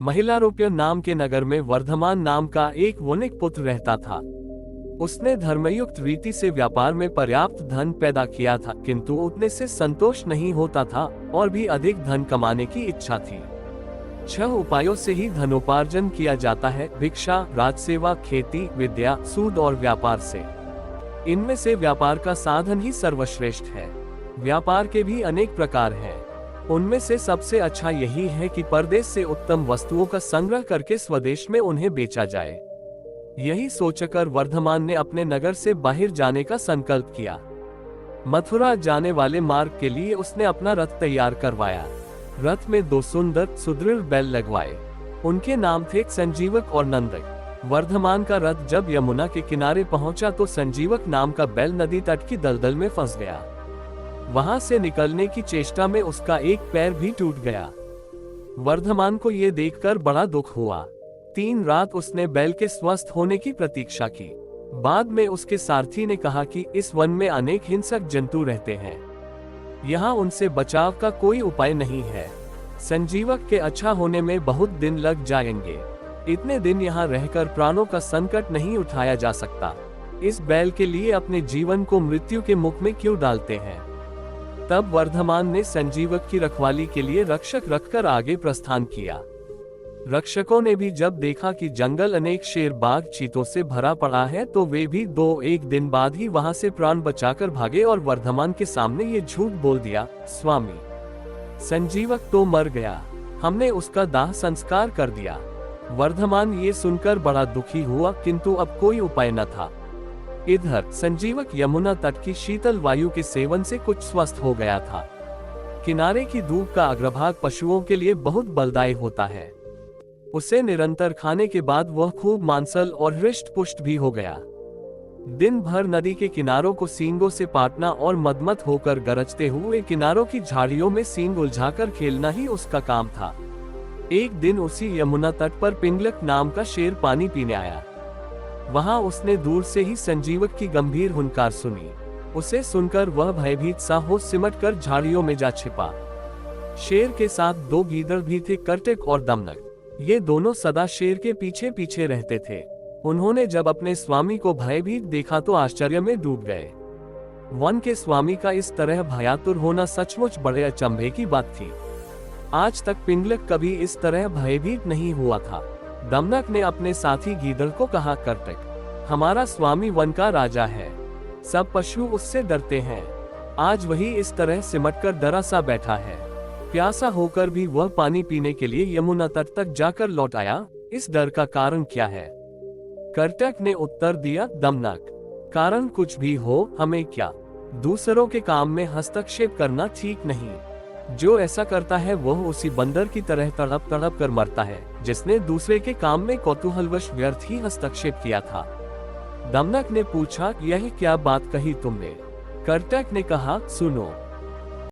महिलारोप्य नाम के नगर में वर्धमान नाम का एक वणिक पुत्र रहता था। उसने धर्मयुक्त रीति से व्यापार में पर्याप्त धन पैदा किया था, किंतु उतने से संतोष नहीं होता था और भी अधिक धन कमाने की इच्छा थी। 6 उपायों से ही धनोपार्जन किया जाता है: भिक्षा, राजसेवा, खेती, विद्या, सूद और व्यापार से। इनमें से व्यापार का साधन ही सर्वश्रेष्ठ है। व्यापार के भी अनेक प्रकार हैं। उनमें से सबसे अच्छा यही है कि परदेश से उत्तम वस्तुओं का संग्रह करके स्वदेश में उन्हें बेचा जाए। यही सोचकर वर्धमान ने अपने नगर से बाहर जाने का संकल्प किया। मथुरा जाने वाले मार्ग के लिए उसने अपना रथ तैयार करवाया। रथ में 2 सुंदर सुदृढ़ बैल लगवाए। उनके नाम थे संजीवक और नंदक। वर्धमान का रथ जब यमुना के किनारे पहुंचा तो संजीवक नाम का बैल नदी तट की दलदल में फंस गया। वहां से निकलने की चेष्टा में उसका एक पैर भी टूट गया। वर्धमान को ये देखकर बड़ा दुख हुआ। 3 रात उसने बैल के स्वस्थ होने की प्रतीक्षा की। बाद में उसके सारथी ने कहा कि इस वन में अनेक हिंसक जंतु रहते हैं, यहाँ उनसे बचाव का कोई उपाय नहीं है। संजीवक के अच्छा होने में बहुत दिन लग जाएंगे। इतने दिन यहाँ रहकर प्राणों का संकट नहीं उठाया जा सकता। इस बैल के लिए अपने जीवन को मृत्यु के मुख में क्यों डालते हैं। तब वर्धमान ने संजीवक की रखवाली के लिए रक्षक रखकर आगे प्रस्थान किया। रक्षकों ने भी जब देखा कि जंगल अनेक शेर, बाघ, चीतों से भरा पड़ा है तो वे भी 2-1 दिन बाद ही वहां से प्राण बचाकर भागे और वर्धमान के सामने ये झूठ बोल दिया: स्वामी, संजीवक तो मर गया, हमने उसका दाह संस्कार कर दिया। वर्धमान ये सुनकर बड़ा दुखी हुआ, किंतु अब कोई उपाय न था। इधर संजीवक यमुना तट की शीतल वायु के सेवन से कुछ स्वस्थ हो गया था। किनारे की धूप का अग्रभाग पशुओं के लिए बहुत बलदायी होता है। उसे निरंतर खाने के बाद वह खूब मांसल और हृष्ट पुष्ट भी हो गया। दिन भर नदी के किनारों को सींगों से पाटना और मदमत होकर गरजते हुए किनारों की झाड़ियों में सींग उलझाकर खेलना ही उसका काम था। एक दिन उसी यमुना तट पर पिंगलक नाम का शेर पानी पीने आया। वहां उसने दूर से ही संजीवक की गंभीर हुंकार सुनी। उसे सुनकर वह भयभीत सा हो सिमटकर झाड़ियों में जा छिपा। शेर के साथ 2 गीदड़ भी थे, कर्टक और दमनक। ये दोनों सदा शेर के पीछे पीछे रहते थे। उन्होंने जब अपने स्वामी को भयभीत देखा तो आश्चर्य में डूब गए। वन के स्वामी का इस तरह भयातुर होना सचमुच बड़े अचंभे की बात थी। आज तक पिंगलक कभी इस तरह भयभीत नहीं हुआ था। दमनक ने अपने साथी गीदड़ को कहा: कर्टक, हमारा स्वामी वन का राजा है, सब पशु उससे डरते हैं। आज वही इस तरह सिमटकर डरा सा बैठा है। प्यासा होकर भी वह पानी पीने के लिए यमुना तट तक जाकर लौट आया। इस डर का कारण क्या है? कर्टक ने उत्तर दिया: दमनक, कारण कुछ भी हो, हमें क्या। दूसरों के काम में हस्तक्षेप करना ठीक नहीं। जो ऐसा करता है वह उसी बंदर की तरह तड़प तड़प कर मरता है, जिसने दूसरे के काम में कौतूहलवश व्यर्थ ही हस्तक्षेप किया था। दमनक ने पूछा: यह क्या बात कही तुमने? कर्टक ने कहा: सुनो,